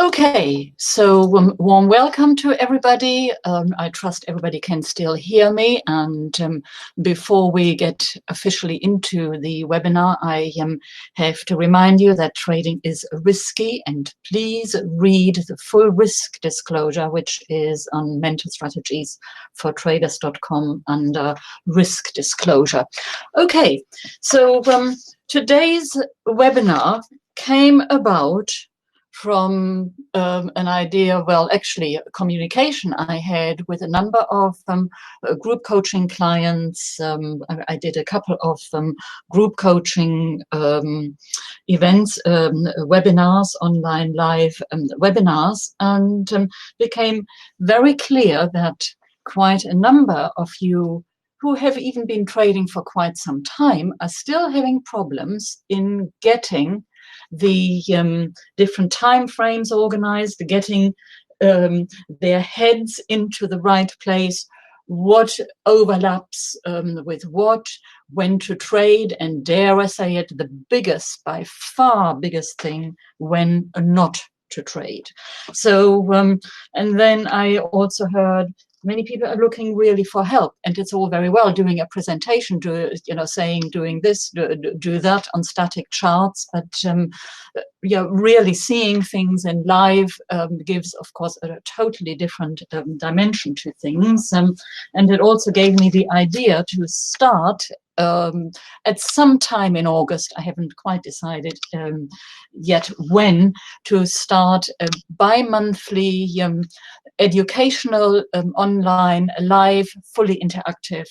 Okay, so warm welcome to everybody. I trust everybody can still hear me. And before we get officially into the webinar, I have to remind you that trading is risky, and please read the full risk disclosure, which is on mentorstrategiesfortraders.com under risk disclosure. Okay, so today's webinar came about from an idea, well, actually a communication I had with a number of group coaching clients. I did a couple of group coaching events, webinars, online live webinars, and became very clear that quite a number of you who have even been trading for quite some time are still having problems in getting the different time frames organized, getting their heads into the right place, what overlaps with what, when to trade, and dare I say it, the biggest, by far biggest thing, when not to trade. So, and then I also heard many people are looking really for help, and it's all very well doing a presentation, saying doing this, do that on static charts, but really seeing things in live gives, of course, a totally different dimension to things, and it also gave me the idea to start at some time in August. I haven't quite decided yet when, to start a bi-monthly educational online live fully interactive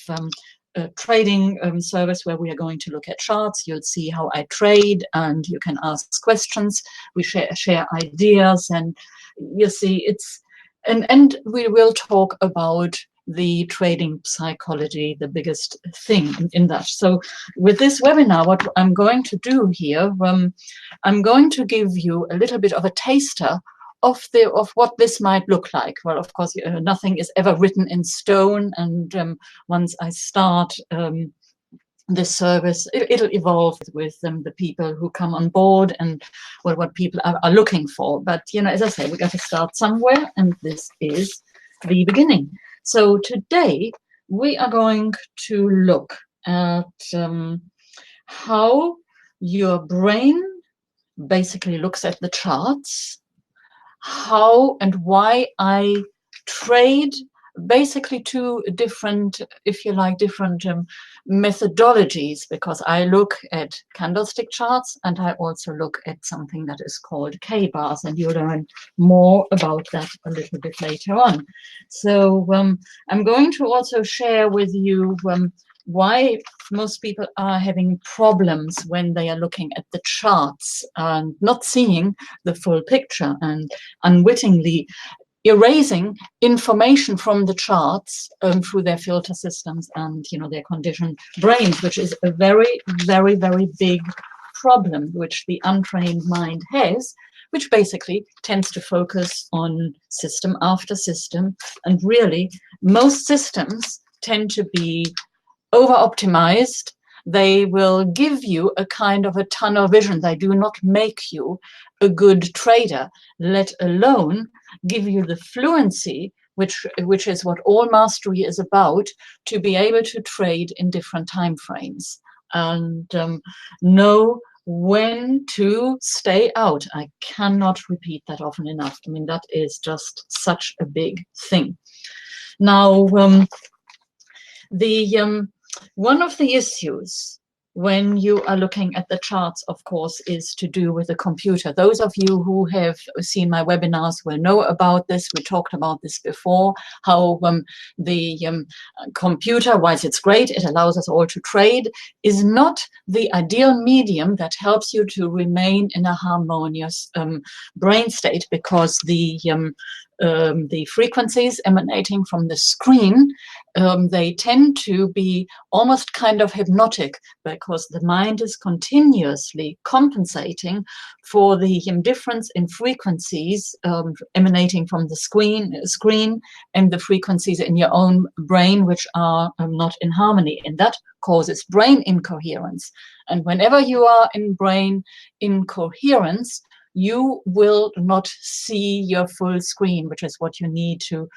trading service where we are going to look at charts. You'll see how I trade and you can ask questions. We share ideas, and you see and we will talk about the trading psychology, the biggest thing in that. So with this webinar, what I'm going to do here, I'm going to give you a little bit of a taster of what this might look like. Well, of course, nothing is ever written in stone, and once I start this service, it'll evolve with the people who come on board and what people are looking for. But as I say, we got to start somewhere, and this is the beginning. So today we are going to look at how your brain basically looks at the charts, how and why I trade basically two different, if you like, different methodologies, because I look at candlestick charts and I also look at something that is called K-bars, and you'll learn more about that a little bit later on. So I'm going to also share with you why most people are having problems when they are looking at the charts and not seeing the full picture, and unwittingly erasing information from the charts through their filter systems and their conditioned brains, which is a very, very, very big problem which the untrained mind has, which basically tends to focus on system after system, and really most systems tend to be over-optimized. They will give you a kind of a tunnel vision. They do not make you a good trader, let alone give you the fluency, which is what all mastery is about, to be able to trade in different time frames and know when to stay out. I cannot repeat that often enough. I mean, that is just such a big thing. Now, one of the issues when you are looking at the charts, of course, is to do with the computer. Those of you who have seen my webinars will know about this. We talked about this before, how the computer, whilst it's great, it allows us all to trade, is not the ideal medium that helps you to remain in a harmonious brain state, because the frequencies emanating from the screen, they tend to be almost kind of hypnotic, because the mind is continuously compensating for the difference in frequencies emanating from the screen and the frequencies in your own brain, which are not in harmony, and that causes brain incoherence. And whenever you are in brain incoherence, you will not see your full screen, which is what you need to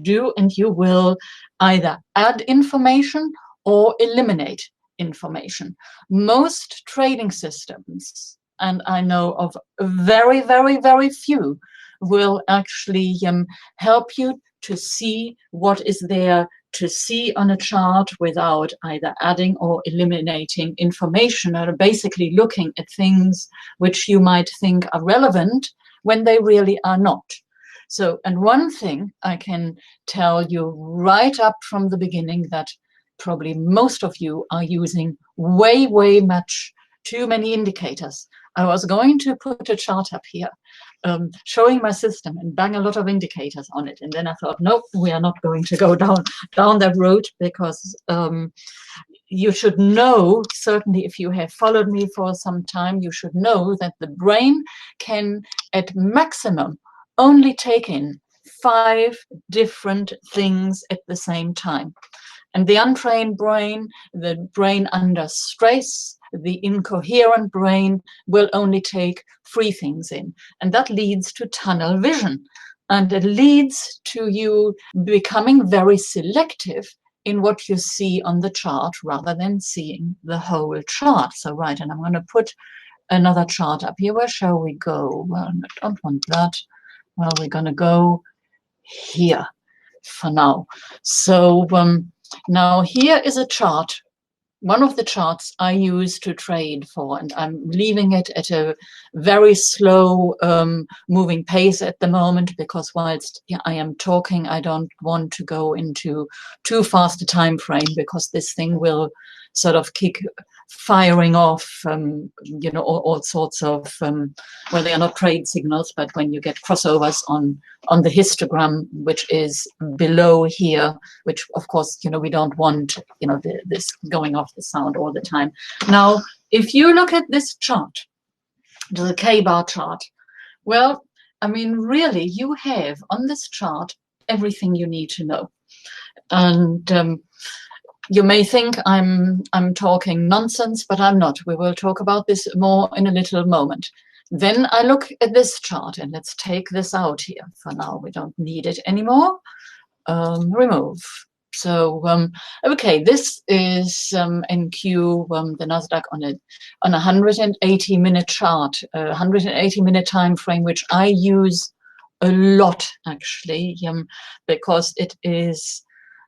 do, and you will either add information or eliminate information. Most trading systems, and I know of very, very, very few, will actually help you to see what is there to see on a chart without either adding or eliminating information, or basically looking at things which you might think are relevant when they really are not. So, and one thing I can tell you right up from the beginning, that probably most of you are using way, way much too many indicators. I was going to put a chart up here showing my system and bang a lot of indicators on it. And then I thought, nope, we are not going to go down that road, because you should know, certainly if you have followed me for some time, you should know that the brain can at maximum only take in 5 different things at the same time. And the untrained brain, the brain under stress, the incoherent brain will only take 3 things in. And that leads to tunnel vision. And it leads to you becoming very selective in what you see on the chart rather than seeing the whole chart. So, right, and I'm going to put another chart up here. Where shall we go? Well, I don't want that. Well, we're going to go here for now. So, now here is a chart, one of the charts I use to trade for, and I'm leaving it at a very slow moving pace at the moment, because whilst I am talking, I don't want to go into too fast a time frame, because this thing will sort of kick firing off, you know, all sorts of, well, they are not trade signals, but when you get crossovers on the histogram, which is below here, which of course, you know, we don't want, you know, this going off the sound all the time. Now, if you look at this chart, the K-bar chart, well, I mean, really, you have on this chart everything you need to know. And you may think I'm talking nonsense, but I'm not. We will talk about this more in a little moment. Then I look at this chart, and let's take this out here. For now, we don't need it anymore. Remove. So, okay, this is NQ, the Nasdaq on a 180-minute chart, 180-minute time frame, which I use a lot actually, because it is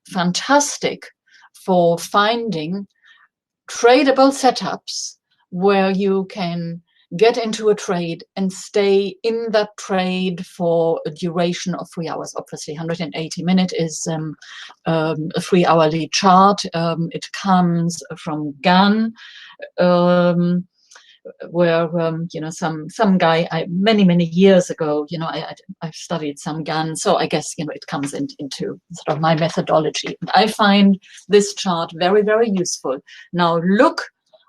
fantastic for finding tradable setups where you can get into a trade and stay in that trade for a duration of 3 hours. Obviously, 180-minute is a 3-hourly chart. It comes from GAN, where you know, some guy many years ago, you know, I studied some GAN, so I guess, you know, it comes into sort of my methodology. And I find this chart very useful. Now look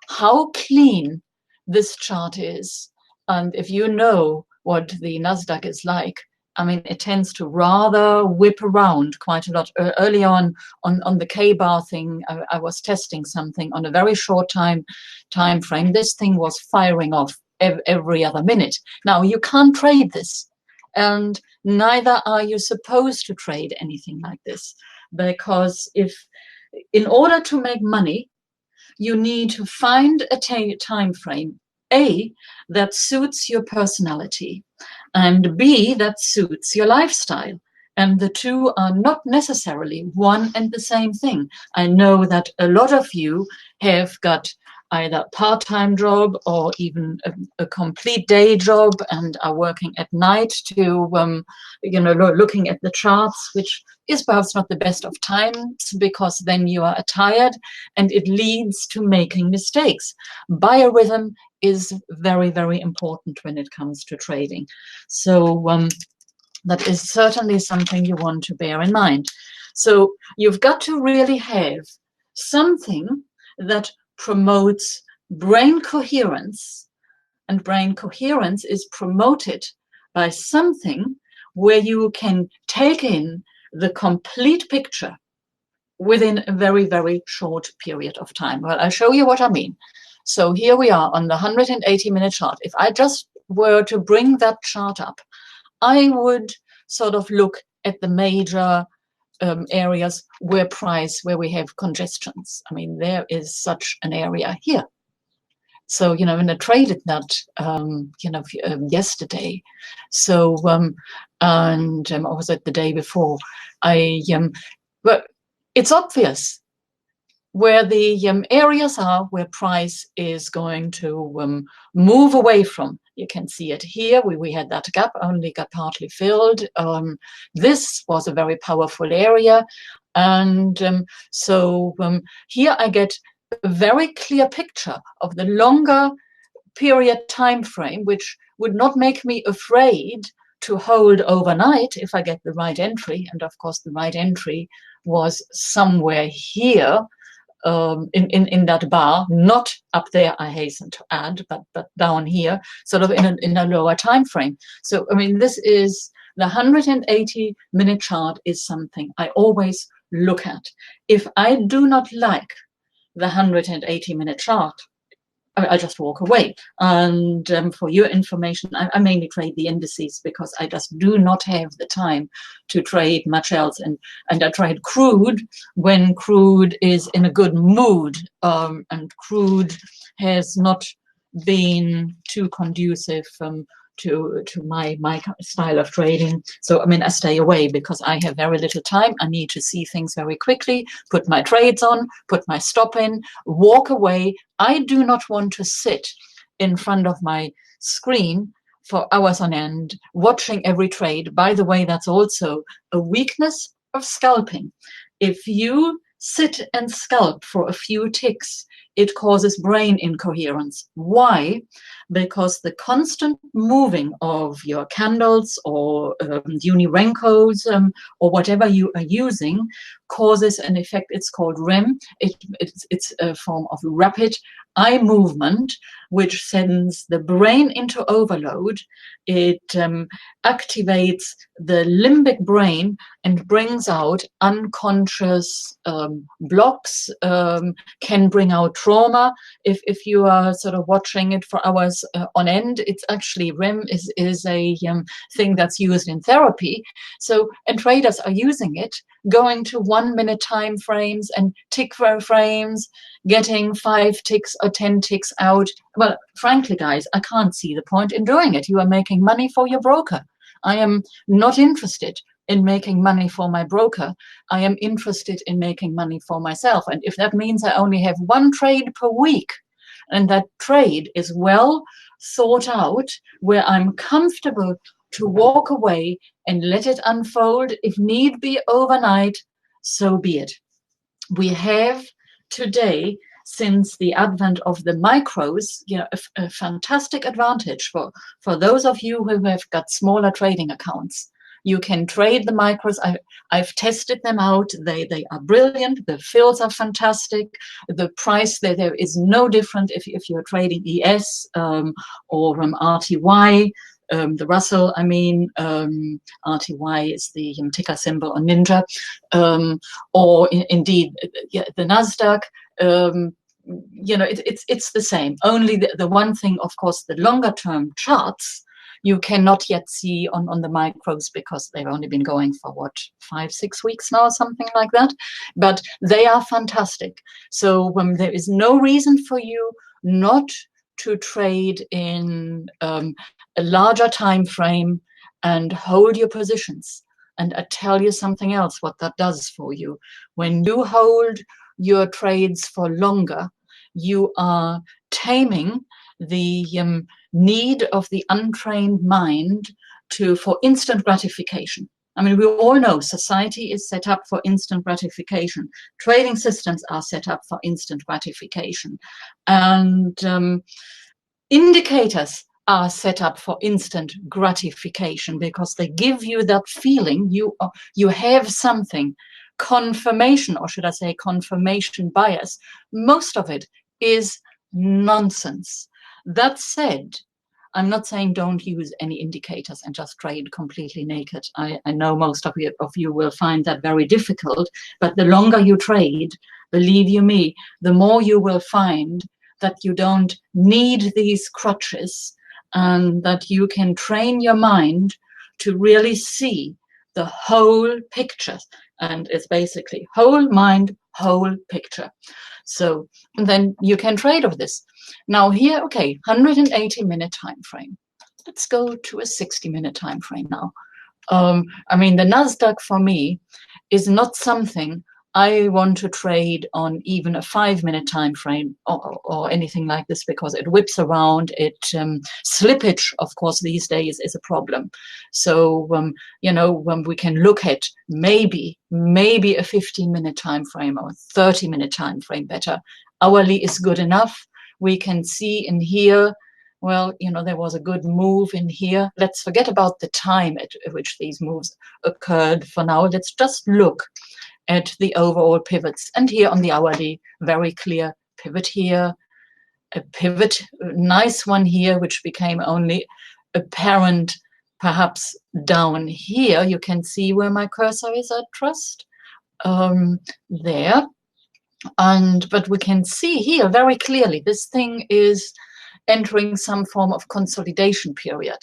how clean this chart is, and if you know what the Nasdaq is like, I mean, it tends to rather whip around quite a lot. Early on the K-bar thing, I was testing something on a very short time frame. This thing was firing off every other minute. Now, you can't trade this, and neither are you supposed to trade anything like this, because in order to make money, you need to find a time frame, A, that suits your personality, and B, that suits your lifestyle. And the two are not necessarily one and the same thing. I know that a lot of you have got either a part-time job or even a complete day job and are working at night to, you know, looking at the charts, which is perhaps not the best of times, because then you are tired and it leads to making mistakes. Biorhythm is very important when it comes to trading. So that is certainly something you want to bear in mind. So you've got to really have something that promotes brain coherence, and brain coherence is promoted by something where you can take in the complete picture within a very short period of time. Well, I'll show you what I mean. So here we are on the 180-minute chart. If I just were to bring that chart up, I would sort of look at the major areas where we have congestions. I mean, there is such an area here. So, you know, when I traded that, yesterday, so, or was it the day before? But it's obvious where the areas are where price is going to move away from. You can see it here. We had that gap, only got partly filled. This was a very powerful area. And so here I get a very clear picture of the longer period time frame, which would not make me afraid to hold overnight if I get the right entry. And of course, the right entry was somewhere here. In that bar, not up there, I hasten to add, but down here, sort of in a lower time frame. So, I mean, this is the 180-minute chart is something I always look at. If I do not like the 180-minute chart, I just walk away. And for your information, I mainly trade the indices because I just do not have the time to trade much else. And I trade crude when crude is in a good mood, and crude has not been too conducive to my style of trading. So, I mean, I stay away because I have very little time. I need to see things very quickly, put my trades on, put my stop in, walk away. I do not want to sit in front of my screen for hours on end, watching every trade. By the way, that's also a weakness of scalping. If you sit and scalp for a few ticks, it causes brain incoherence. Why? Because the constant moving of your candles or Unirencos or whatever you are using causes an effect. It's called REM. It's a form of rapid eye movement, which sends the brain into overload. It activates the limbic brain and brings out unconscious blocks, can bring out trauma. If you are sort of watching it for hours on end, it's actually REM is a thing that's used in therapy. So, and traders are using it, going to 1 minute time frames and tick frames, getting 5 ticks or 10 ticks out. Well, frankly, guys, I can't see the point in doing it. You are making money for your broker. I am not interested in making money for my broker. I am interested in making money for myself. And if that means I only have 1 trade per week, and that trade is well thought out, where I'm comfortable to walk away and let it unfold, if need be overnight, so be it. We have today, since the advent of the micros, you know, a fantastic advantage for those of you who have got smaller trading accounts. You can trade the micros. I've tested them out. They are brilliant. The fills are fantastic. The price there is no different if you're trading ES or RTY. The Russell, I mean, RTY is the ticker symbol on Ninja, or indeed the Nasdaq. You know, it's the same. Only the one thing, of course, the longer term charts you cannot yet see on the micros because they've only been going for what, 5-6 weeks now, something like that. But they are fantastic. So there is no reason for you not to trade in a larger time frame and hold your positions. And I tell you something else, what that does for you. When you hold your trades for longer, you are taming the need of the untrained mind for instant gratification. I mean, we all know society is set up for instant gratification. Trading systems are set up for instant gratification. And indicators are set up for instant gratification because they give you that feeling you have something. Confirmation, or should I say confirmation bias, most of it is nonsense. That said, I'm not saying don't use any indicators and just trade completely naked. I know most of you will find that very difficult, but the longer you trade, believe you me, the more you will find that you don't need these crutches and that you can train your mind to really see the whole picture. And it's basically whole mind, whole picture. So then you can trade with this. Now here, okay, 180-minute time frame. Let's go to a 60-minute time frame now. I mean, the Nasdaq for me is not something I want to trade on even a 5-minute time frame or anything like this, because it whips around. Slippage, of course, these days is a problem. So you know, when we can look at maybe a 15-minute time frame or 30-minute time frame better. Hourly is good enough. We can see in here, well, you know, there was a good move in here. Let's forget about the time at which these moves occurred for now. Let's just look at the overall pivots. And here on the hourly, very clear pivot here, a pivot, a nice one here, which became only apparent perhaps down here. You can see where my cursor is, I trust. There. But we can see here very clearly, this thing is entering some form of consolidation period.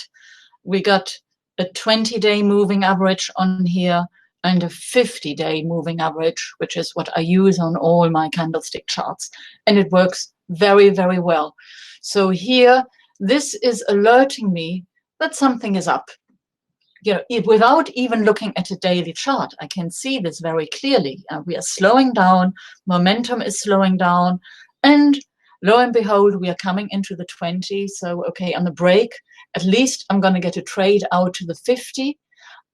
We got a 20-day moving average on here and a 50-day moving average, which is what I use on all my candlestick charts. And it works very, very well. So here, this is alerting me that something is up. You know, without even looking at a daily chart, I can see this very clearly. We are slowing down, momentum is slowing down, and lo and behold, we are coming into the 20. So, okay, on the break, at least I'm going to get a trade out to the 50.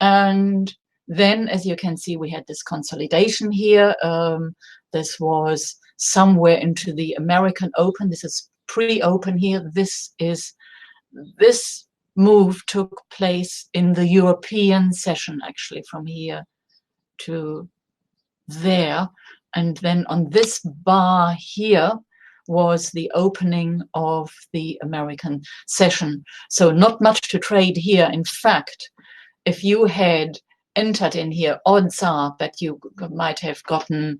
And then, as you can see, we had this consolidation here. This was somewhere into the American Open. This is pre-open here. This move took place in the European session, actually, from here to there. And then on this bar here was the opening of the American session. So not much to trade here. In fact, if you had entered in here, odds are that you might have gotten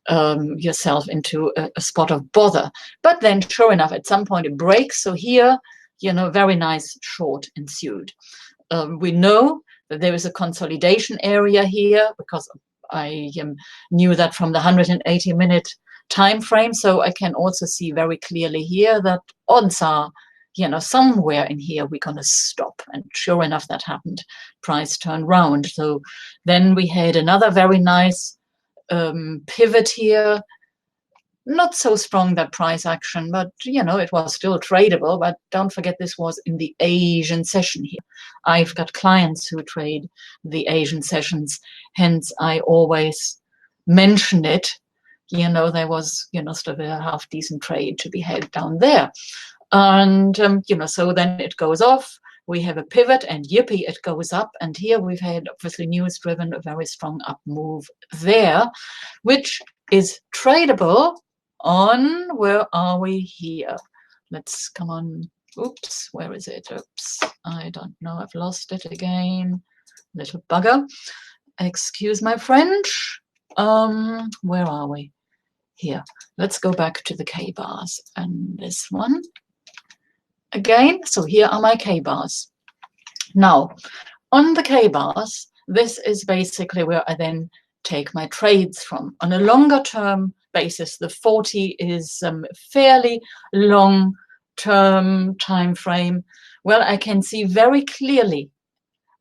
yourself into a spot of bother. But then, sure enough, at some point it breaks. So here, you know, very nice short ensued. We know that there is a consolidation area here, because I knew that from the 180-minute time frame. So I can also see very clearly here that odds are, you know, somewhere in here we're going to stop. And sure enough, that happened. Price turned round. So then we had another very nice pivot here. Not so strong, that price action, but, you know, it was still tradable. But don't forget, this was in the Asian session here. I've got clients who trade the Asian sessions, hence I always mention it. You know, there was, you know, sort of a half decent trade to be had down there. And, you know, so then it goes off. We have a pivot, and yippee, it goes up. And here we've had, obviously, news-driven, a very strong up move there, which is tradable on, where are we here? Let's come on. Oops, where is it? Oops, I don't know. I've lost it again. Little bugger. Excuse my French. Where are we? Here. Let's go back to the K bars and this one again. So here are my K bars. Now, on the K bars, this is basically where I then take my trades from. On a longer term basis, the 40 is fairly long term time frame. Well, I can see very clearly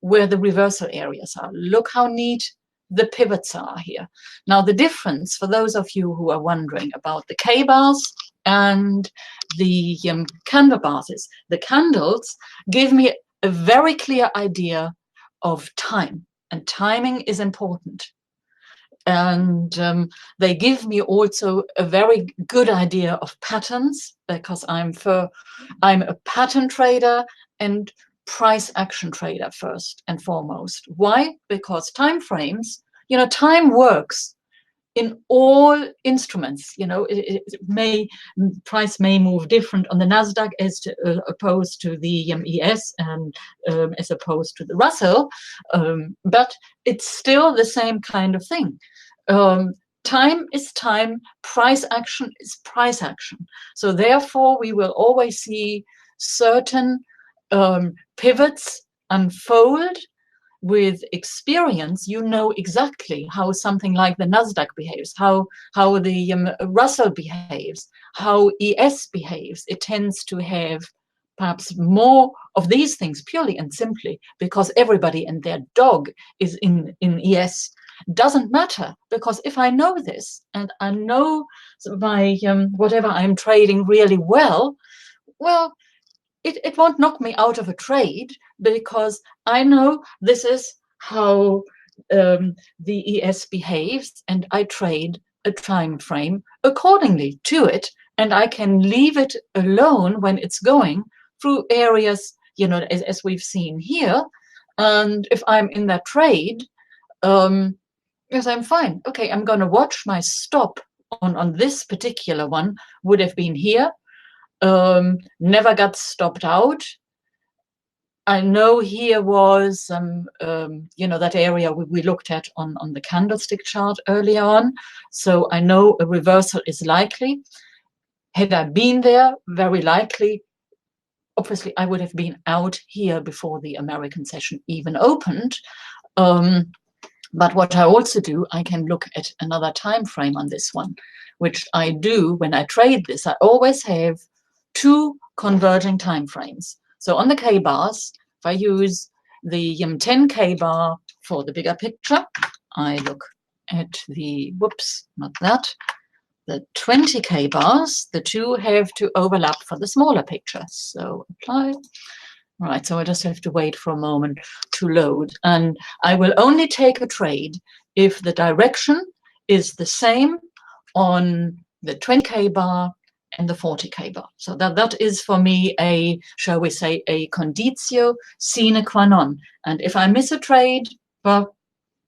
where the reversal areas are. Look how neat the pivots are here. Now, the difference, for those of you who are wondering about the K bars and the candle bars, is the candles give me a very clear idea of time, and timing is important. And they give me also a very good idea of patterns, because I'm a pattern trader and price action trader first and foremost. Why? Because time frames, you know, time works in all instruments. You know, price may move different on the Nasdaq as opposed to the ES and as opposed to the Russell, but it's still the same kind of thing. Time is time, price action is price action. So therefore, we will always see certain pivots unfold. With experience, you know exactly how something like the Nasdaq behaves, how the Russell behaves, how ES behaves. It tends to have perhaps more of these things purely and simply because everybody and their dog is in ES. Doesn't matter, because if I know this and I know my whatever I'm trading really well, it won't knock me out of a trade, because I know this is how the ES behaves, and I trade a time frame accordingly to it, and I can leave it alone when it's going through areas, as we've seen here. And if I'm in that trade, yes, I'm fine. Okay, I'm going to watch my stop on this particular one would have been here. Never got stopped out. I know here was, that area we looked at on the candlestick chart earlier on. So I know a reversal is likely. Had I been there, very likely, obviously, I would have been out here before the American session even opened. But what I also do, I can look at another time frame on this one, which I do when I trade this. I always have two converging time frames. So on the K bars, if I use the 10K bar for the bigger picture, I look at the, the 20K bars. The two have to overlap for the smaller picture. So apply. Right, so I just have to wait for a moment to load. And I will only take a trade if the direction is the same on the 20K bar and the 40K bar. So that is for me a, shall we say, a conditio sine qua non. And if I miss a trade, well,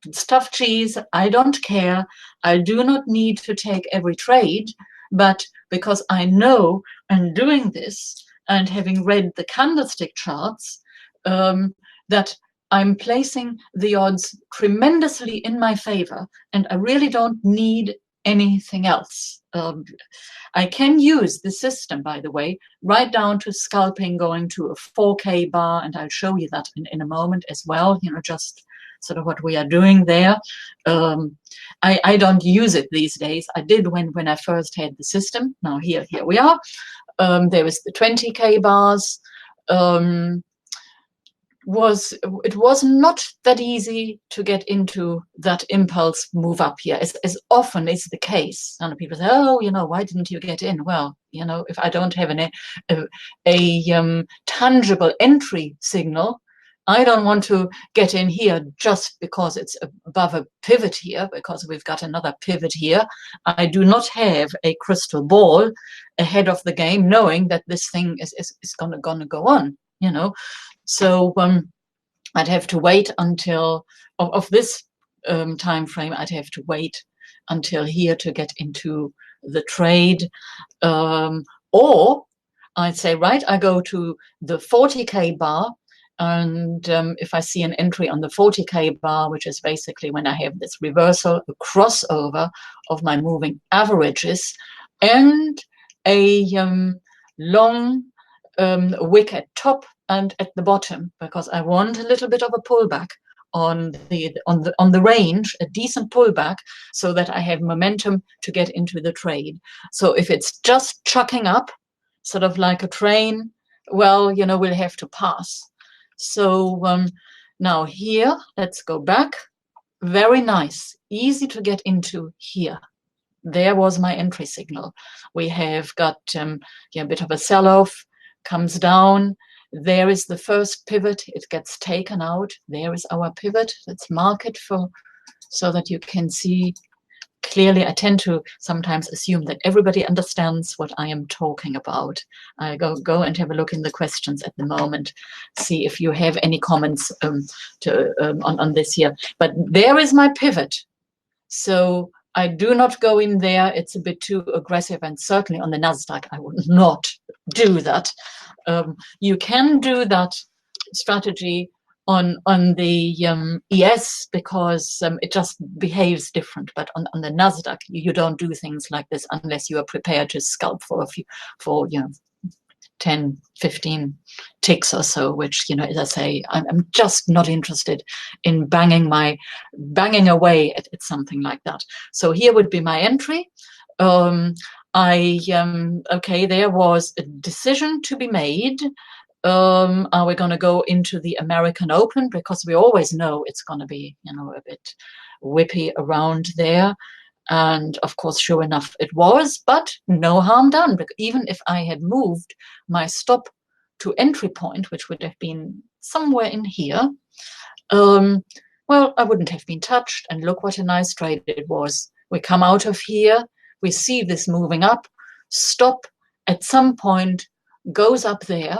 it's tough cheese. I don't care. I do not need to take every trade, but because I know I'm doing this, and having read the candlestick charts, that I'm placing the odds tremendously in my favor, and I really don't need anything else. I can use the system, by the way, right down to scalping, going to a 4K bar, and I'll show you that in a moment as well, just sort of what we are doing there. I don't use it these days. I did when I first had the system. Now here we are. There was the 20K bars. It was not that easy to get into that impulse move up here, as often is the case. And people say, oh, why didn't you get in? Well, if I don't have a tangible entry signal, I don't want to get in here just because it's above a pivot here, because we've got another pivot here. I do not have a crystal ball ahead of the game knowing that this thing is gonna go on, So I'd have to wait until, of this time frame, I'd have to wait until here to get into the trade. Or I'd say, right, I go to the 40K bar, and if I see an entry on the 40K bar, which is basically when I have this reversal, a crossover of my moving averages, and a long wick at top and at the bottom, because I want a little bit of a pullback on the range, a decent pullback, so that I have momentum to get into the trade. So if it's just chucking up, sort of like a train, well, we'll have to pass. So now here, let's go back. Very nice, easy to get into here. There was my entry signal. We have got a bit of a sell-off, comes down. There is the first pivot. It gets taken out. There is our pivot. Let's mark it so that you can see clearly. I tend to sometimes assume that everybody understands what I am talking about. I go and have a look in the questions at the moment, see if you have any comments on this here. But there is my pivot. So I do not go in there. It's a bit too aggressive, and certainly on the Nasdaq, I would not do that. You can do that strategy on the ES, because it just behaves different. But on the Nasdaq, you don't do things like this unless you are prepared to scalp for 10, 15 ticks or so, which, you know, as I say, I'm just not interested in banging away at something like that. So here would be my entry. Okay, there was a decision to be made. Are we going to go into the American Open? Because we always know it's going to be, you know, a bit whippy around there. And of course, sure enough, it was, but no harm done. Because even if I had moved my stop to entry point, which would have been somewhere in here, well, I wouldn't have been touched. And look what a nice trade it was. We come out of here, we see this moving up, stop at some point, goes up there.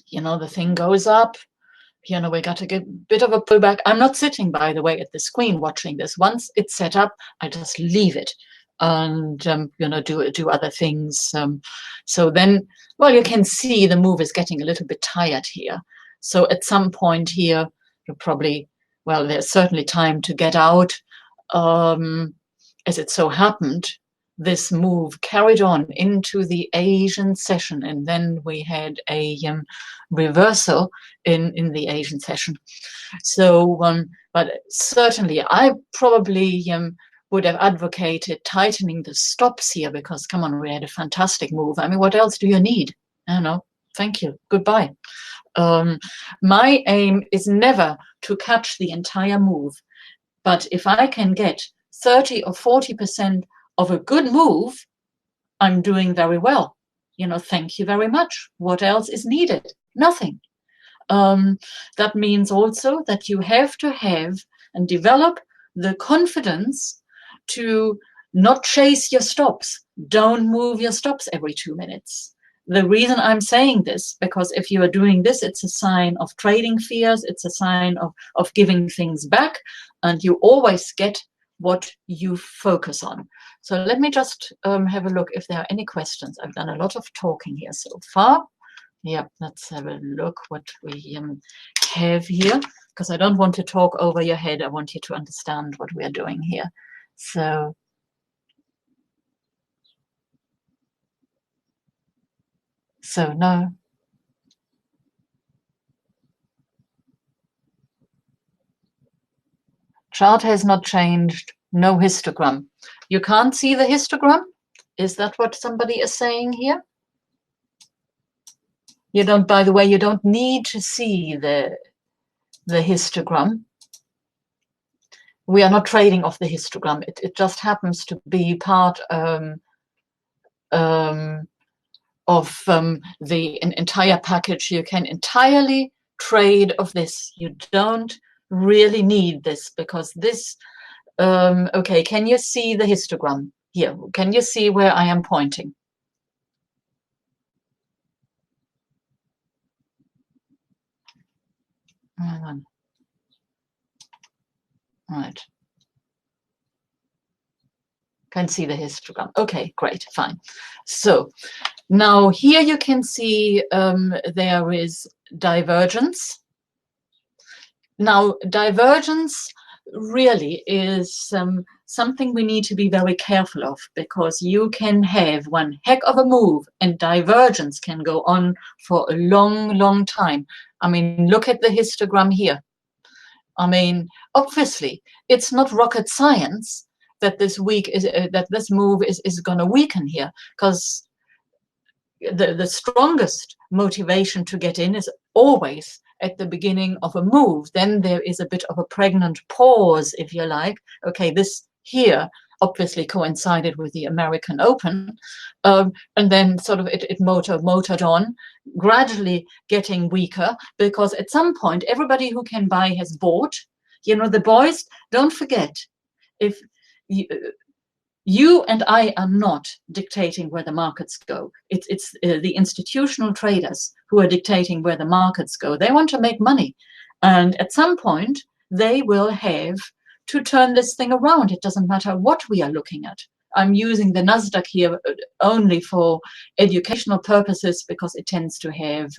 You know, the thing goes up. You know, we got to get a bit of a pullback. I'm not sitting, by the way, at the screen watching this. Once it's set up, I just leave it and, you know, do other things. So then, well, you can see the move is getting a little bit tired here. So at some point here, you'll probably, well, there's certainly time to get out. As it so happened, this move carried on into the Asian session, and then we had a reversal in the Asian session. So, but certainly I probably would have advocated tightening the stops here, because come on, we had a fantastic move. I mean, what else do you need? I don't know. Thank you. Goodbye. My aim is never to catch the entire move, but if I can get 30 or 40% of a good move, I'm doing very well. You know, thank you very much. What else is needed? Nothing. That means also that you have to have and develop the confidence to not chase your stops. Don't move your stops every 2 minutes. The reason I'm saying this, because if you are doing this, it's a sign of trading fears. It's a sign of giving things back, and you always get what you focus on. So let me just have a look if there are any questions. I've done a lot of talking here so far. Yeah, let's have a look what we have here, because I don't want to talk over your head. I want you to understand what we are doing here. So no. Chart has not changed. No histogram. You can't see the histogram? Is that what somebody is saying here? You don't, by the way, you don't need to see the histogram. We are not trading off the histogram. It just happens to be part of the entire package. You can entirely trade of this. You don't really need this, because this, okay, can you see the histogram here? Can you see where I am pointing? Right. Can see the histogram. Okay, great, fine. So now here you can see there is divergence. Now, divergence really is something we need to be very careful of, because you can have one heck of a move and divergence can go on for a long, long time. I mean, look at the histogram here. I mean, obviously, it's not rocket science that this move is going to weaken here, because the strongest motivation to get in is always at the beginning of a move. Then there is a bit of a pregnant pause, if you like. Okay, this here obviously coincided with the American Open, and then sort of it motored on, gradually getting weaker, because at some point everybody who can buy has bought. You know, the boys, don't forget, if you and I are not dictating where the markets go. It's the institutional traders who are dictating where the markets go. They want to make money. And at some point, they will have to turn this thing around. It doesn't matter what we are looking at. I'm using the Nasdaq here only for educational purposes, because it tends to have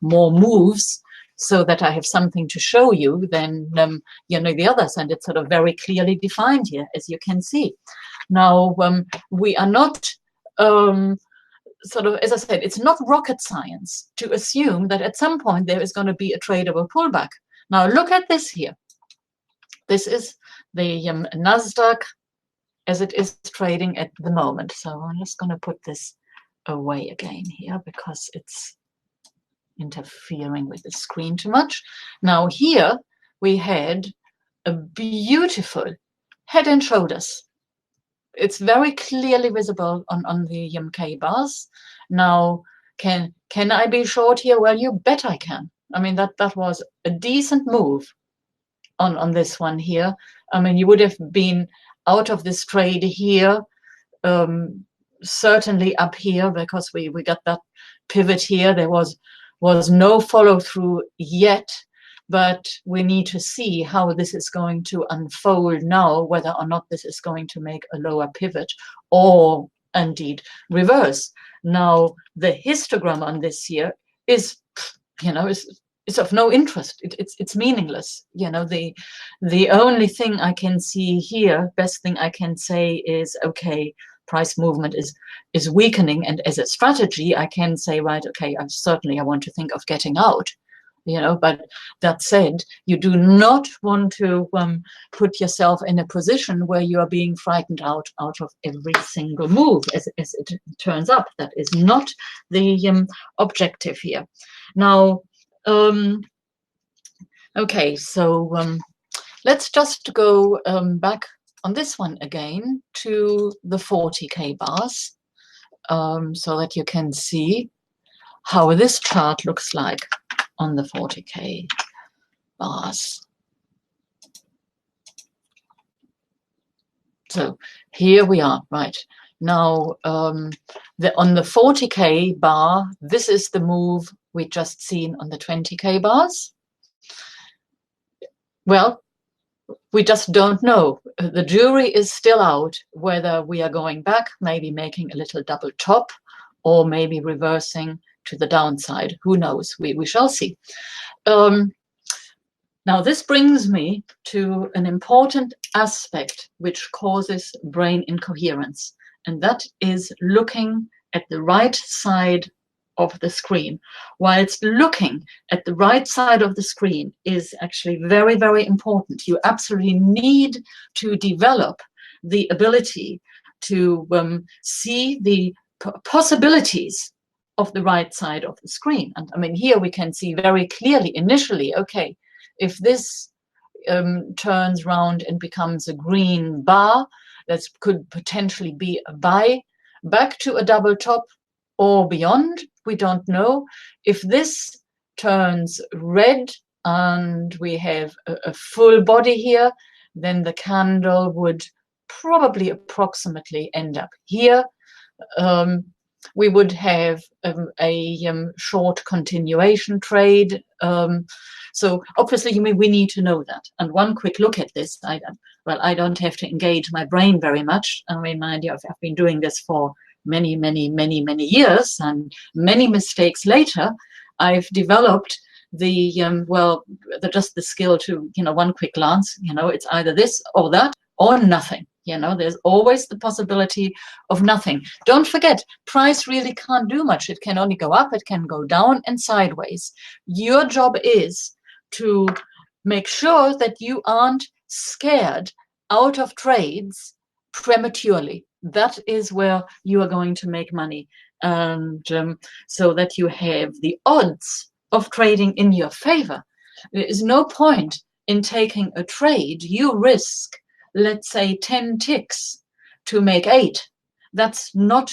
more moves, so that I have something to show you than you know, the others. And it's sort of very clearly defined here, as you can see. Now, we are not sort of, as I said, it's not rocket science to assume that at some point there is going to be a tradable pullback. Now look at this here. This is the Nasdaq as it is trading at the moment. So I'm just going to put this away again here because it's interfering with the screen too much. Now here we had a beautiful head and shoulders. It's very clearly visible on the K bars. Now, can I be short here? Well, you bet I can. I mean, that was a decent move on this one here. I mean, you would have been out of this trade here, certainly up here, because we got that pivot here. There was no follow through yet, but we need to see how this is going to unfold now, whether or not this is going to make a lower pivot or indeed reverse. Now, the histogram on this here is, it's of no interest. It's meaningless. The only thing I can see here, best thing I can say is, okay, price movement is weakening, and as a strategy, I can say, right, okay, I want to think of getting out. But that said, you do not want to put yourself in a position where you are being frightened out of every single move, as it turns up. That is not the objective here. Now, okay, so let's just go back on this one again to the 40K bars, so that you can see how this chart looks like on the 40K bars. So here we are, right. Now, on the 40K bar, this is the move we just seen on the 20K bars. Well, we just don't know. The jury is still out whether we are going back, maybe making a little double top, or maybe reversing to the downside. Who knows? We shall see. Now, this brings me to an important aspect which causes brain incoherence, and that is looking at the right side of the screen. Whilst looking at the right side of the screen is actually very, very important. You absolutely need to develop the ability to see the possibilities of the right side of the screen. And I mean, here we can see very clearly initially, okay, if this turns round and becomes a green bar, that could potentially be a buy back to a double top or beyond. We don't know. If this turns red and we have a full body here, then the candle would probably approximately end up here. We would have a short continuation trade. So obviously we need to know that. And one quick look at this, I don't have to engage my brain very much. I mean, mind you, I've been doing this for many years, and many mistakes later, I've developed just the skill to, one quick glance, it's either this or that or nothing. There's always the possibility of nothing. Don't forget, price really can't do much. It can only go up, it can go down and sideways. Your job is to make sure that you aren't scared out of trades prematurely. That is where you are going to make money. And so that you have the odds of trading in your favor. There is no point in taking a trade. You risk, let's say, 10 ticks to make 8. That's not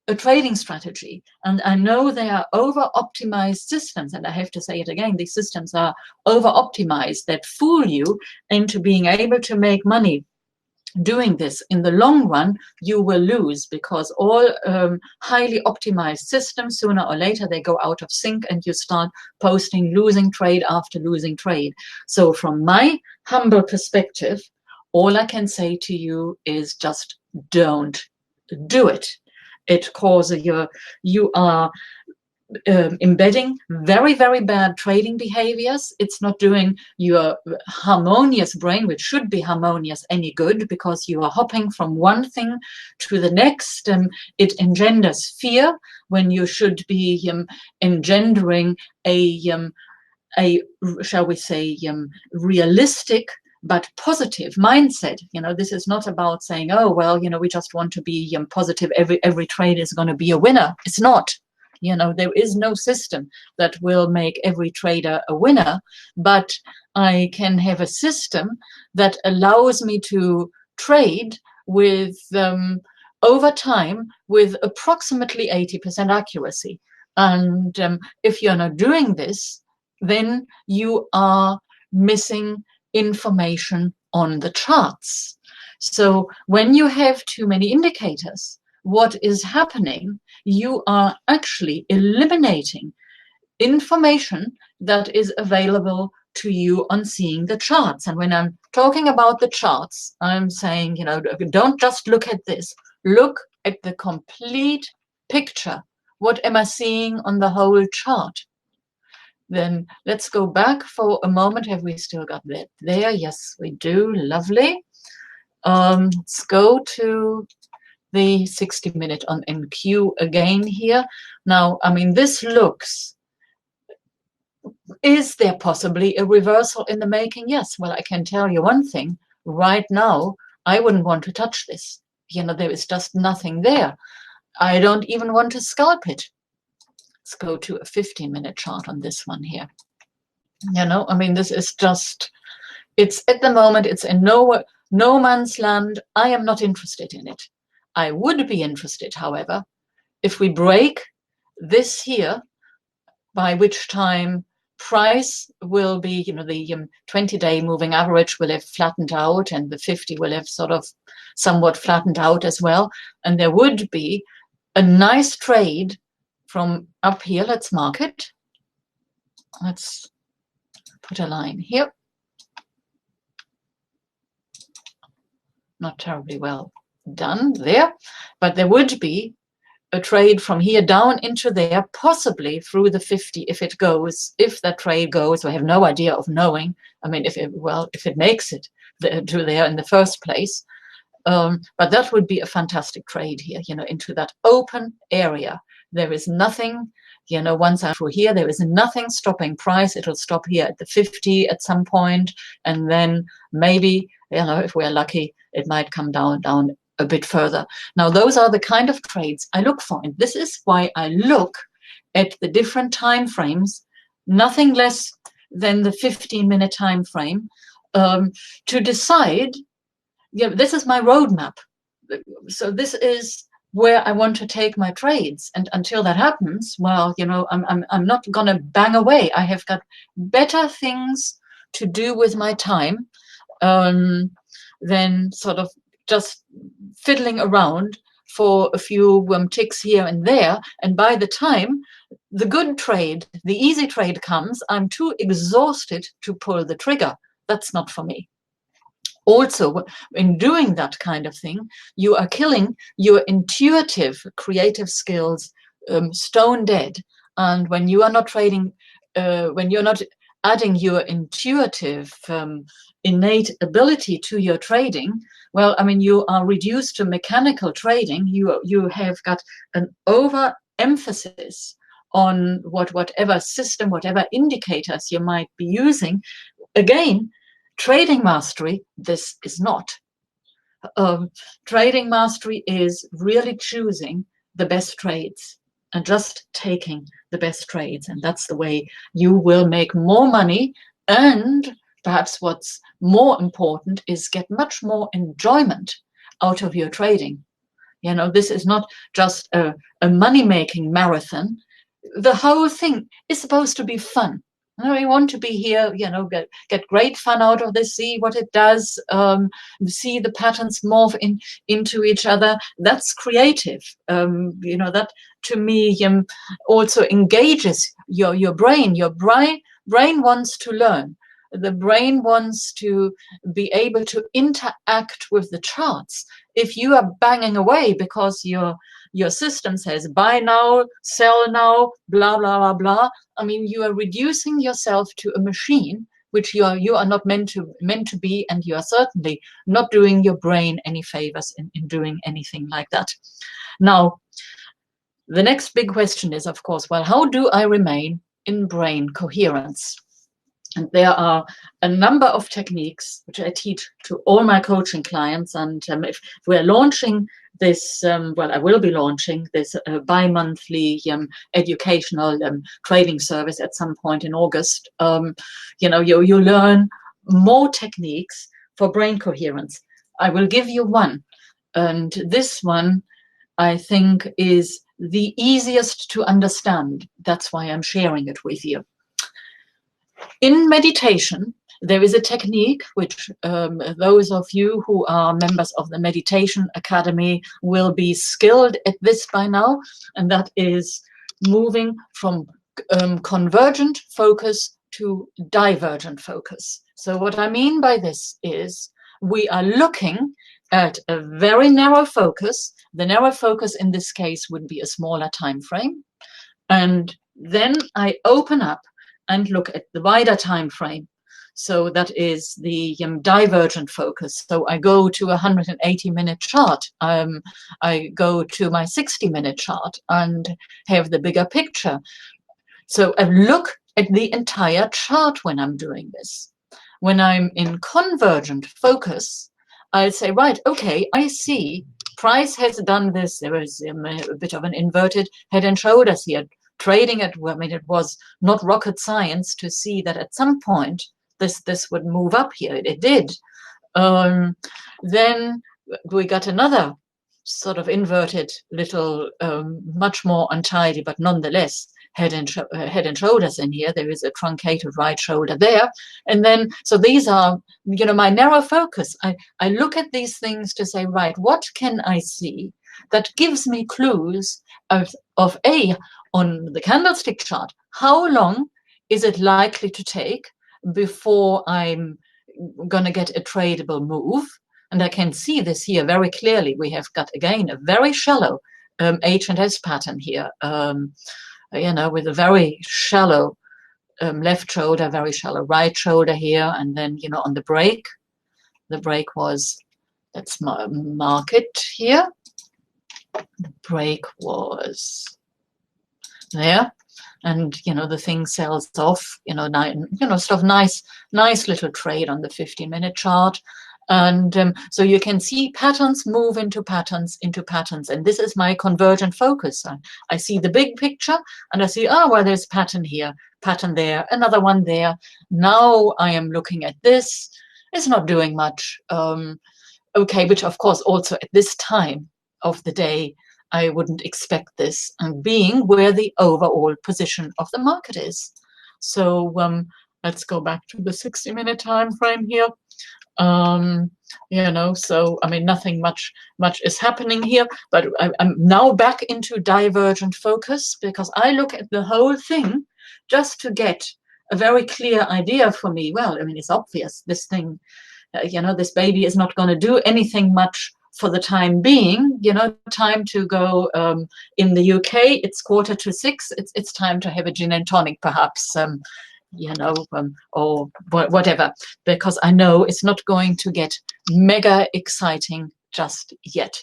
a trading strategy. And I know they are over-optimized systems, and I have to say it again, these systems are over-optimized that fool you into being able to make money doing this. In the long run, you will lose, because all highly optimized systems, sooner or later, they go out of sync and you start posting losing trade after losing trade. So from my humble perspective, all I can say to you is just don't do it. It causes you are embedding very, very bad trading behaviors. It's not doing your harmonious brain, which should be harmonious, any good, because you are hopping from one thing to the next. It engenders fear when you should be engendering a shall we say, realistic but positive mindset. This is not about saying, oh, well, we just want to be positive. Every trade is going to be a winner. It's not. There is no system that will make every trader a winner, but I can have a system that allows me to trade with over time with approximately 80% accuracy. And if you're not doing this, then you are missing information on the charts. So when you have too many indicators, what is happening, you are actually eliminating information that is available to you on seeing the charts. And when I'm talking about the charts, I'm saying, don't just look at this. Look at the complete picture. What am I seeing on the whole chart? Then let's go back for a moment. Have we still got that there? Yes, we do. Lovely. Let's go to the 60-minute on NQ again here. Now, this looks, is there possibly a reversal in the making? Yes. Well, I can tell you one thing. Right now, I wouldn't want to touch this. There is just nothing there. I don't even want to scalp it. Let's go to a 15-minute chart on this one here. This is just, it's at the moment, it's in no man's land. I am not interested in it. I would be interested, however, if we break this here, by which time price will be, the 20-day moving average will have flattened out, and the 50 will have sort of somewhat flattened out as well. And there would be a nice trade from up here. Let's mark it. Let's put a line here. Not terribly well done there, but there would be a trade from here down into there, possibly through the 50 if it goes, if that trade goes. I have no idea of knowing. If it makes it to there in the first place. But that would be a fantastic trade here, into that open area. There is nothing, once I'm through here, there is nothing stopping price. It'll stop here at the 50 at some point, and then maybe, if we're lucky, it might come down a bit further. Now, those are the kind of trades I look for, and this is why I look at the different time frames, nothing less than the 15-minute time frame, to decide. This is my roadmap. So this is where I want to take my trades, and until that happens, well, I'm not gonna bang away. I have got better things to do with my time than sort of just fiddling around for a few ticks here and there. And by the time the good trade, the easy trade comes, I'm too exhausted to pull the trigger. That's not for me. Also, in doing that kind of thing, you are killing your intuitive creative skills stone dead. And when you are not trading, when you're not adding your intuitive innate ability to your trading, well, you are reduced to mechanical trading. You have got an overemphasis on whatever system, whatever indicators you might be using. Again, trading mastery, this is not. Trading mastery is really choosing the best trades and just taking the best trades. And that's the way you will make more money, and perhaps what's more important is get much more enjoyment out of your trading. This is not just a money-making marathon. The whole thing is supposed to be fun. We want to be here, get great fun out of this, see what it does, see the patterns morph into each other. That's creative. That to me also engages your brain. Your brain wants to learn. The brain wants to be able to interact with the charts. if you are banging away because your system says buy now, sell now, blah, blah, blah, blah, I mean, you are reducing yourself to a machine which you are not meant to be, and you are certainly not doing your brain any favors in doing anything like that. Now, the next big question is, of course, well, how do I remain in brain coherence? And there are a number of techniques which I teach to all my coaching clients. And if we're launching this, well, I will be launching this bi-monthly educational training service at some point in August. You know, you learn more techniques for brain coherence. I will give you one. And this one, I think, is the easiest to understand. That's why I'm sharing it with you. In meditation, there is a technique which those of you who are members of the Meditation Academy will be skilled at this by now, and that is moving from convergent focus to divergent focus. So what I mean by this is we are looking at a very narrow focus. The narrow focus in this case would be a smaller time frame. And then I open up and look at the wider time frame. So that is the divergent focus. So I go to a 180-minute chart. I go to my 60-minute chart and have the bigger picture. So I look at the entire chart when I'm doing this. When I'm in convergent focus, I'll say, right, okay, I see price has done this. There is a bit of an inverted head and shoulders here. Trading it, I mean, it was not rocket science to see that at some point this would move up here. It did. Then we got another sort of inverted little, much more untidy, but nonetheless head and shoulders in here. There is a truncated right shoulder there. And then, so these are, you know, my narrow focus. I look at these things to say, right, what can I see that gives me clues of A, on the candlestick chart, how long is it likely to take before I'm going to get a tradable move? And I can see this here very clearly. We have got, again, a very shallow H&S pattern here, you know, with a very shallow left shoulder, very shallow right shoulder here. And then, you know, on the break was, let's mark it here. The break was there, and you know the thing sells off, you know, sort of nice little trade on the 50-minute chart, and so you can see patterns move into patterns, and this is my convergent focus. I see the big picture, and I see, oh well, there's pattern here, pattern there, another one there. Now I am looking at this. It's not doing much. Okay, which of course also at this time of the day I wouldn't expect this, and being where the overall position of the market is. So let's go back to the 60-minute time frame here. You know, so I mean, nothing much is happening here, but I'm now back into divergent focus because I look at the whole thing just to get a very clear idea for me. Well, I mean, it's obvious this thing, you know, this baby is not going to do anything much for the time being. You know, time to go. In the UK, it's 5:45. It's time to have a gin and tonic, perhaps. You know, or whatever, because I know it's not going to get mega exciting just yet.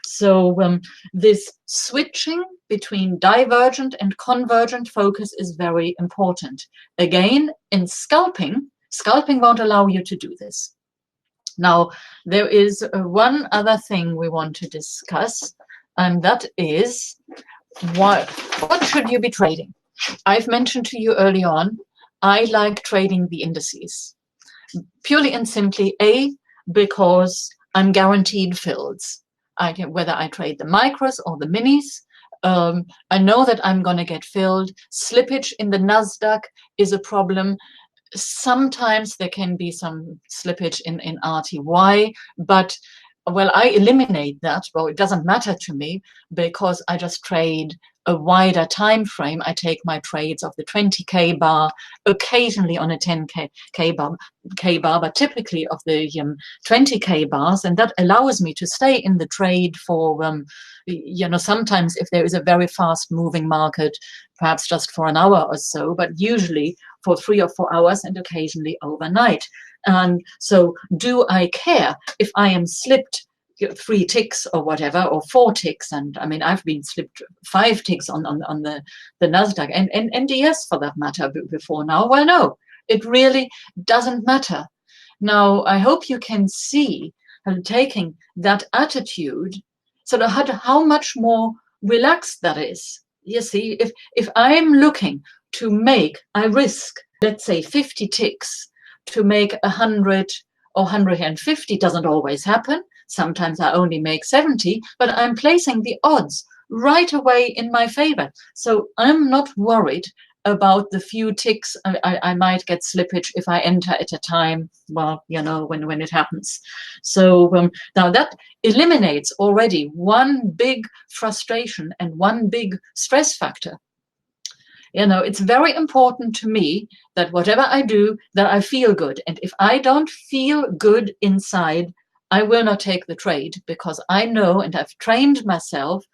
So this switching between divergent and convergent focus is very important. Again, in scalping won't allow you to do this. Now, there is one other thing we want to discuss, and that is what should you be trading? I've mentioned to you early on, I like trading the indices. Purely and simply, A, because I'm guaranteed fills. Whether I trade the micros or the minis, I know that I'm going to get filled. Slippage in the Nasdaq is a problem. Sometimes there can be some slippage in RTY, but well, I eliminate that. Well, it doesn't matter to me because I just trade a wider time frame. I take my trades of the 20K bar, occasionally on a 10K bar, but typically of the 20K bars, and that allows me to stay in the trade for, sometimes if there is a very fast moving market, perhaps just for an hour or so, but usually for 3 or 4 hours and occasionally overnight. And so do I care if I am slipped 3 ticks or whatever, or 4 ticks? And I mean, I've been slipped 5 ticks on the NASDAQ and NDS for that matter before now. Well, no, it really doesn't matter. Now, I hope you can see taking that attitude, sort of how much more relaxed that is. You see, if I'm looking to make, I risk, let's say 50 ticks to make 100 or 150, doesn't always happen. Sometimes I only make 70, but I'm placing the odds right away in my favor. So I'm not worried about the few ticks I might get slippage if I enter at a time, well, when it happens. So now that eliminates already one big frustration and one big stress factor. It's very important to me that whatever I do, that I feel good. And if I don't feel good inside, I will not take the trade, because I know, and I've trained myself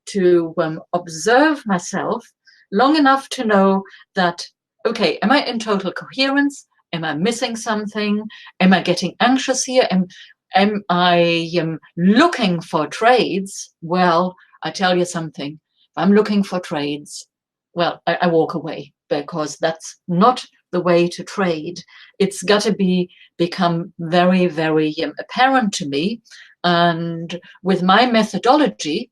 to observe myself long enough to know that, okay, am I in total coherence? Am I missing something? Am I getting anxious here? Am I looking for trades? Well, I tell you something. If I'm looking for trades, well, I walk away, because that's not the way to trade. It's got to become very, very apparent to me. And with my methodology,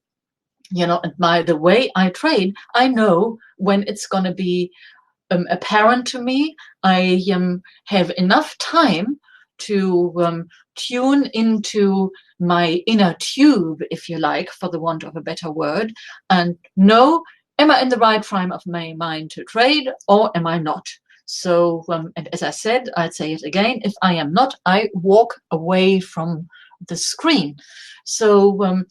and the way I trade, I know when it's going to be apparent to me. I have enough time to tune into my inner tube, if you like, for the want of a better word, and know, am I in the right frame of my mind to trade, or am I not? So, and as I said, I'd say it again, if I am not, I walk away from the screen. So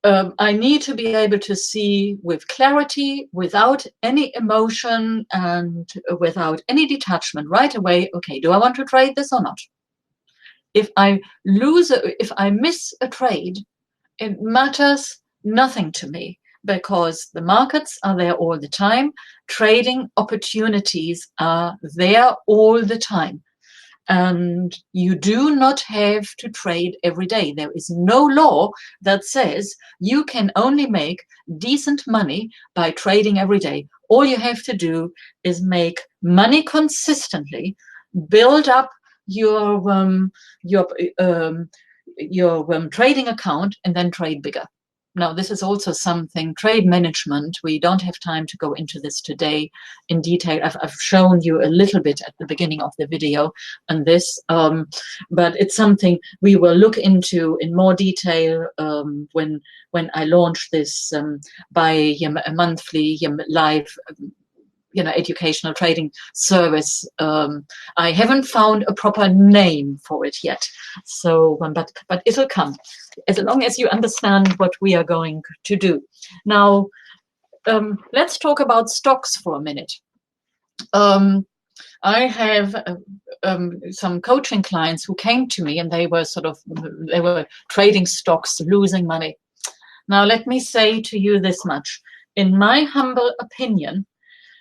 I need to be able to see with clarity, without any emotion and without any detachment right away, okay, do I want to trade this or not? If I miss a trade, it matters nothing to me, because the markets are there all the time. Trading opportunities are there all the time. And you do not have to trade every day. There is no law that says you can only make decent money by trading every day. All you have to do is make money consistently, build up your trading account, and then trade bigger. Now, this is also something, trade management. We don't have time to go into this today in detail. I've shown you a little bit at the beginning of the video on this, but it's something we will look into in more detail when I launch this by a monthly live educational trading service. I haven't found a proper name for it yet. So, but it'll come, as long as you understand what we are going to do. Now, let's talk about stocks for a minute. I have some coaching clients who came to me, and they were trading stocks, losing money. Now, let me say to you this much. In my humble opinion,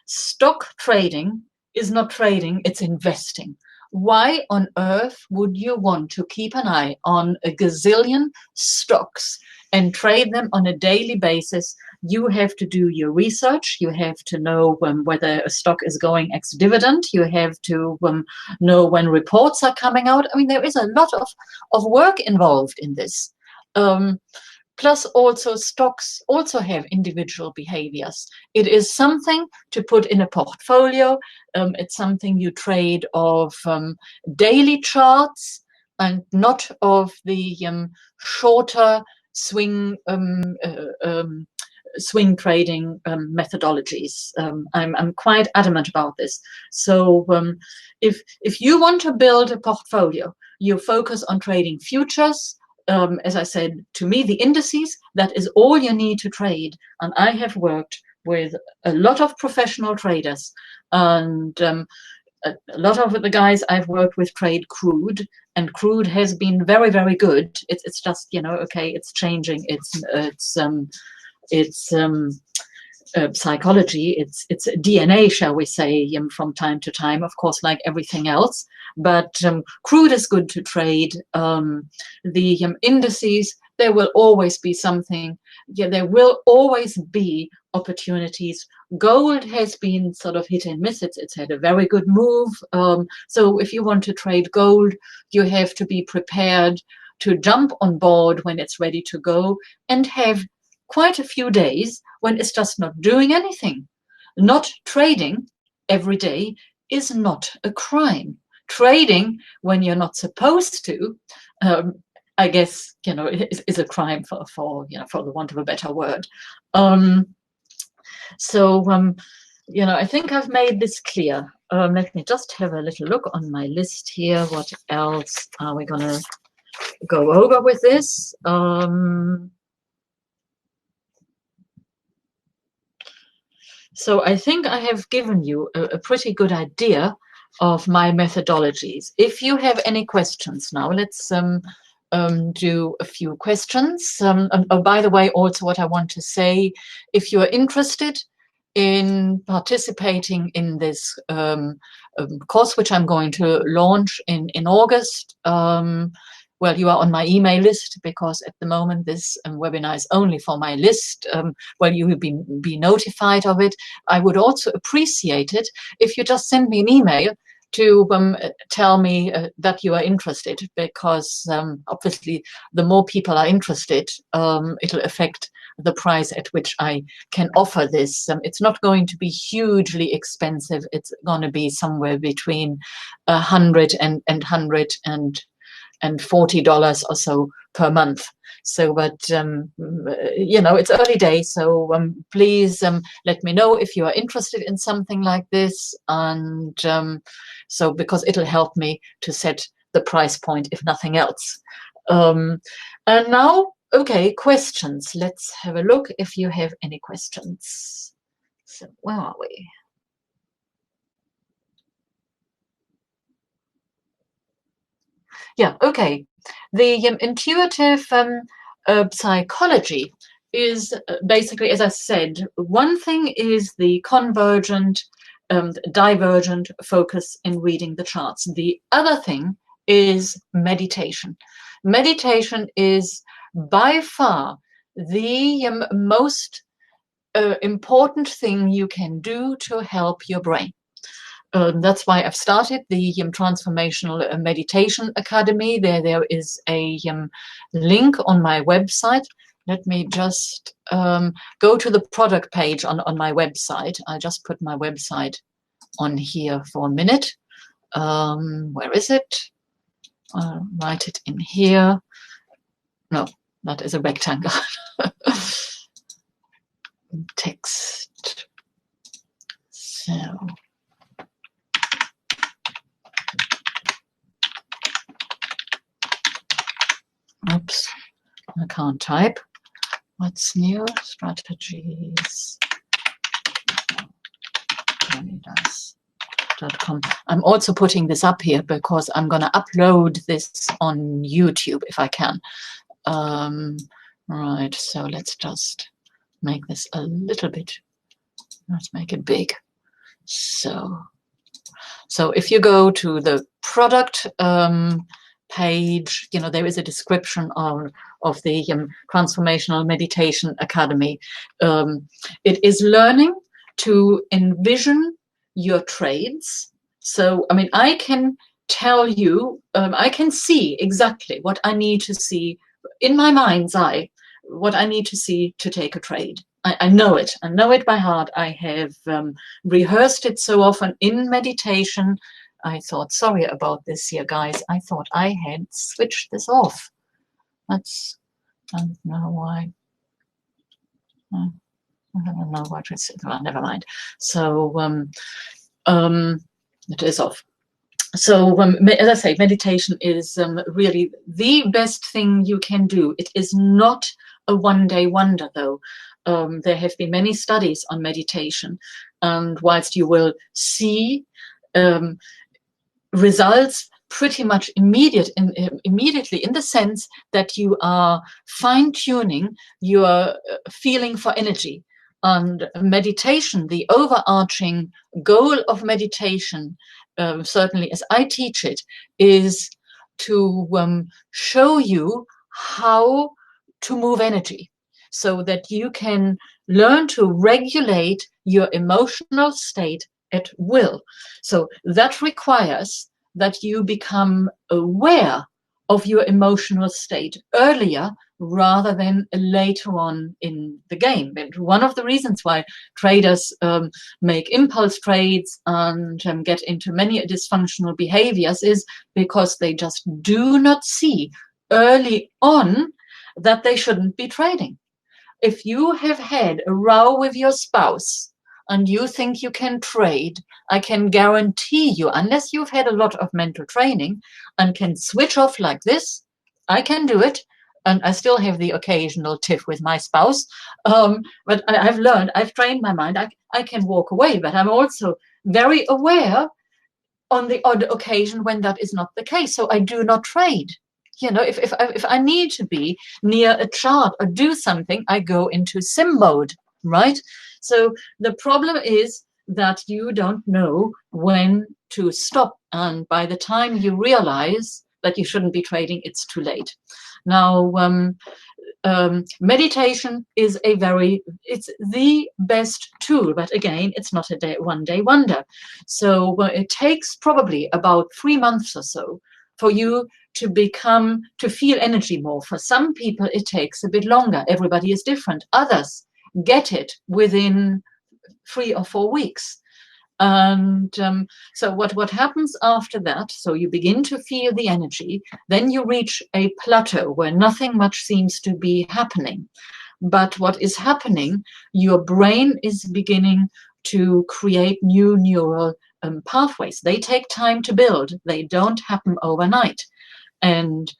stock trading is not trading, it's investing. Why on earth would you want to keep an eye on a gazillion stocks and trade them on a daily basis? You have to do your research. You have to know whether a stock is going ex-dividend. You have to know when reports are coming out. I mean, there is a lot of work involved in this. Plus, also, stocks also have individual behaviors. It is something to put in a portfolio. It's something you trade of daily charts and not of the shorter swing trading methodologies. I'm quite adamant about this. So if you want to build a portfolio, you focus on trading futures, as I said, to me, the indices, that is all you need to trade. And I have worked with a lot of professional traders, and a lot of the guys I've worked with trade crude, and crude has been very, very good. It's just, you know, okay, it's changing. It's psychology. It's DNA, shall we say, from time to time, of course, like everything else. But crude is good to trade. The indices, there will always be something. Yeah, there will always be opportunities. Gold has been sort of hit and miss. It's had a very good move. So if you want to trade gold, you have to be prepared to jump on board when it's ready to go, and have quite a few days when it's just not doing anything. Not trading every day is not a crime. Trading when you're not supposed to, I guess, you know, is a crime for you know, for the want of a better word. You know, I think I've made this clear. Let me just have a little look on my list here. What else are we going to go over with this? So I think I have given you a pretty good idea of my methodologies. If you have any questions now, let's do a few questions. Oh, by the way, also what I want to say, if you're interested in participating in this course, which I'm going to launch in August, well, you are on my email list, because at the moment this webinar is only for my list. Well, you will be notified of it. I would also appreciate it if you just send me an email to tell me that you are interested, because obviously the more people are interested, it'll affect the price at which I can offer this. It's not going to be hugely expensive. It's going to be somewhere between $100 and $40 or so per month. So, but you know, it's early days, so please let me know if you are interested in something like this, and so, because it'll help me to set the price point, if nothing else. And now, okay, questions. Let's have a look if you have any questions. So, where are we? Yeah, okay. The intuitive psychology is basically, as I said, one thing is the convergent, divergent focus in reading the charts. The other thing is meditation. Meditation is by far the most important thing you can do to help your brain. That's why I've started the Transformational Meditation Academy. There is a link on my website. Let me just go to the product page on my website. I just put my website on here for a minute. Where is it? I'll write it in here. No, that is a rectangle. Text. So. Oops, I can't type. What's new? Strategies. .com. I'm also putting this up here because I'm going to upload this on YouTube if I can. Right, so let's just make this a little bit, let's make it big. So if you go to the product page, you know, there is a description of the Transformational Meditation Academy. It is learning to envision your trades. So, I mean, I can tell you, I can see exactly what I need to see in my mind's eye, what I need to see to take a trade. I know it. I know it by heart. I have rehearsed it so often in meditation. I thought, sorry about this here, guys. I thought I had switched this off. I don't know why. I don't know what it's, well, never mind. So it is off. So as I say, meditation is really the best thing you can do. It is not a one-day wonder, though. There have been many studies on meditation, and whilst you will see um, results pretty much immediately, in the sense that you are fine-tuning your feeling for energy. And meditation, the overarching goal of meditation, certainly as I teach it, is to show you how to move energy so that you can learn to regulate your emotional state at will. So that requires that you become aware of your emotional state earlier rather than later on in the game. And one of the reasons why traders make impulse trades and get into many dysfunctional behaviors is because they just do not see early on that they shouldn't be trading. If you have had a row with your spouse and you think you can trade, I can guarantee you, unless you've had a lot of mental training and can switch off like this, I can do it. And I still have the occasional tiff with my spouse. But I've learned, I've trained my mind, I can walk away, but I'm also very aware on the odd occasion when that is not the case. So I do not trade. You know, if I need to be near a chart or do something, I go into sim mode, right? So the problem is that you don't know when to stop. And by the time you realize that you shouldn't be trading, it's too late. Now, meditation is it's the best tool, but again, it's not a one-day wonder. So it takes probably about 3 months or so for you to feel energy more. For some people, it takes a bit longer. Everybody is different. Others get it within 3 or 4 weeks. And so what happens after that, so you begin to feel the energy, then you reach a plateau where nothing much seems to be happening. But what is happening, your brain is beginning to create new neural pathways. They take time to build. They don't happen overnight. And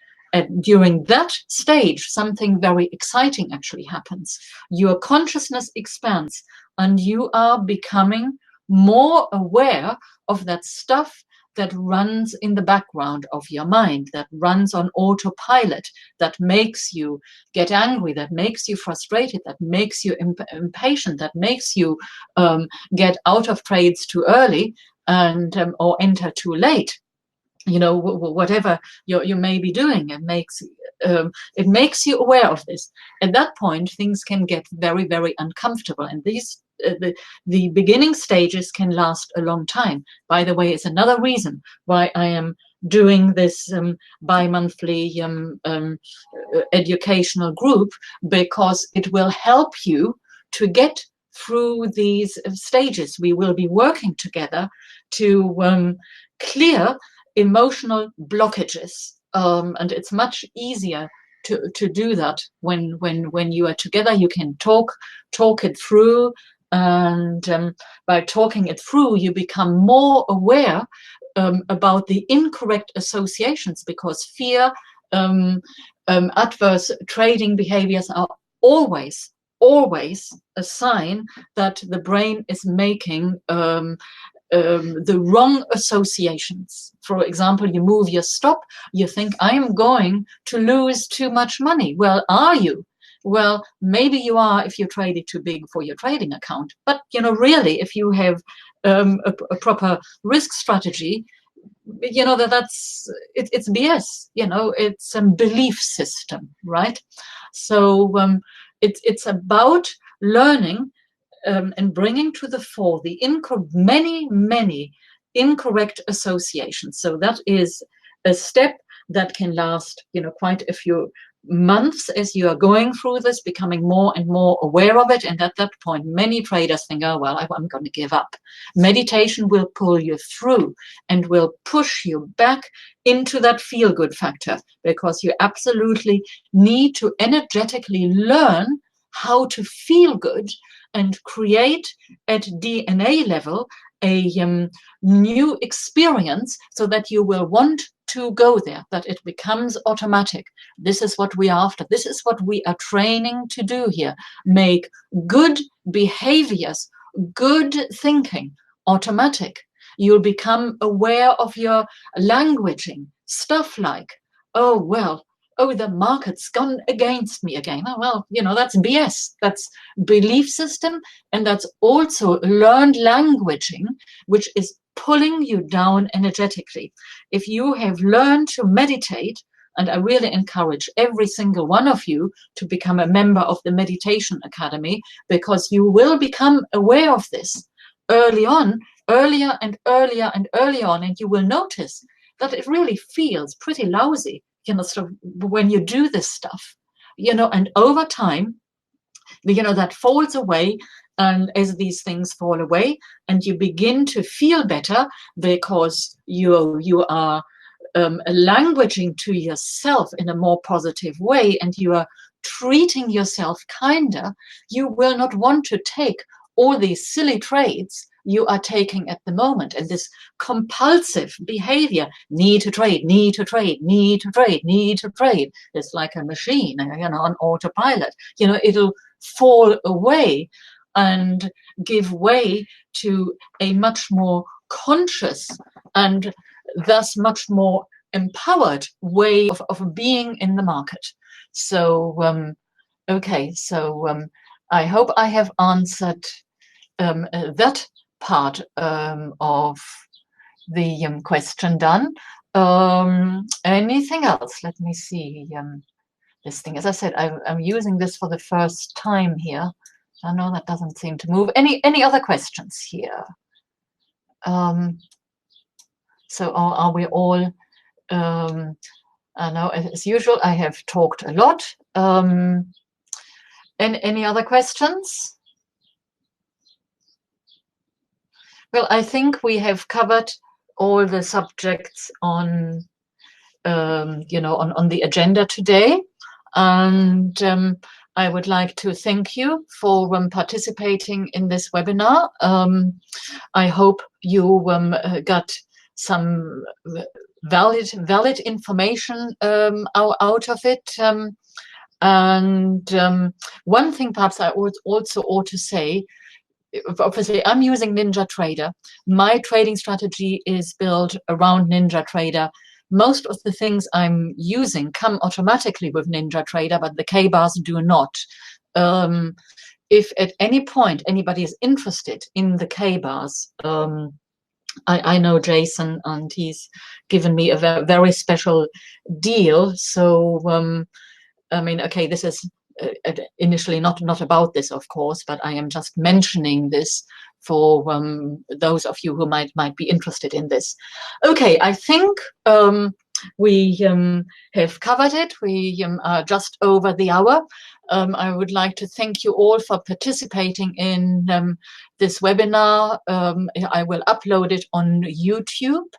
during that stage, something very exciting actually happens. Your consciousness expands and you are becoming more aware of that stuff that runs in the background of your mind, that runs on autopilot, that makes you get angry, that makes you frustrated, that makes you impatient, that makes you get out of trades too early and or enter too late. You know, whatever you may be doing, it makes you aware of this. At that point, things can get very, very uncomfortable, and these the beginning stages can last a long time. By the way, it's another reason why I am doing this bi-monthly educational group, because it will help you to get through these stages. We will be working together to clear emotional blockages, and it's much easier to do that when you are together. You can talk it through, and by talking it through, you become more aware about the incorrect associations, because fear, adverse trading behaviors are always a sign that the brain is making the wrong associations. For example, you move your stop, you think, I am going to lose too much money. Well, are you? Well, maybe you are if you trade it too big for your trading account. But, you know, really, if you have a proper risk strategy, you know, it's BS, you know, it's a belief system, right? So it's about learning and bringing to the fore the many incorrect associations. So that is a step that can last, you know, quite a few months as you are going through this, becoming more and more aware of it. And at that point, many traders think, oh, well, I'm going to give up. Meditation will pull you through and will push you back into that feel-good factor, because you absolutely need to energetically learn how to feel good and create at DNA level a new experience so that you will want to go there, that it becomes automatic. This is what we are after. This is what we are training to do here. Make good behaviors, good thinking automatic. You'll become aware of your languaging, stuff like, oh, well, oh, the market's gone against me again. Oh, well, you know, that's BS. That's belief system. And that's also learned languaging, which is pulling you down energetically. If you have learned to meditate, and I really encourage every single one of you to become a member of the Meditation Academy, because you will become aware of this early on, earlier and earlier and earlier on, and you will notice that it really feels pretty lousy, you know, sort of when you do this stuff, you know, and over time, you know, that falls away. And as these things fall away and you begin to feel better because you are languaging to yourself in a more positive way and you are treating yourself kinder, you will not want to take all these silly trades you are taking at the moment, and this compulsive behavior, need to trade, need to trade, need to trade, need to trade. It's like a machine, you know, on autopilot. You know, it'll fall away and give way to a much more conscious and thus much more empowered way of being in the market. So, okay, so I hope I have answered that part of the question done. Anything else? Let me see. This thing, as I said, I'm using this for the first time here. I know that doesn't seem to move. Any other questions here? So are we all? I know, as usual, I have talked a lot. And any other questions? Well, I think we have covered all the subjects on, you know, on the agenda today, and I would like to thank you for participating in this webinar. I hope you got some valid information out of it. And one thing perhaps I also ought to say, obviously I'm using NinjaTrader. My trading strategy is built around NinjaTrader. Most of the things I'm using come automatically with NinjaTrader, but the K-bars do not. If at any point anybody is interested in the K-bars, I know Jason, and he's given me a very special deal. So, I mean, okay, this is initially not about this, of course, but I am just mentioning this for those of you who might be interested in this. Okay, I think we have covered it. We are just over the hour. I would like to thank you all for participating in this webinar. I will upload it on YouTube.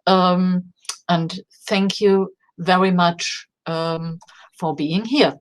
And thank you very much for being here.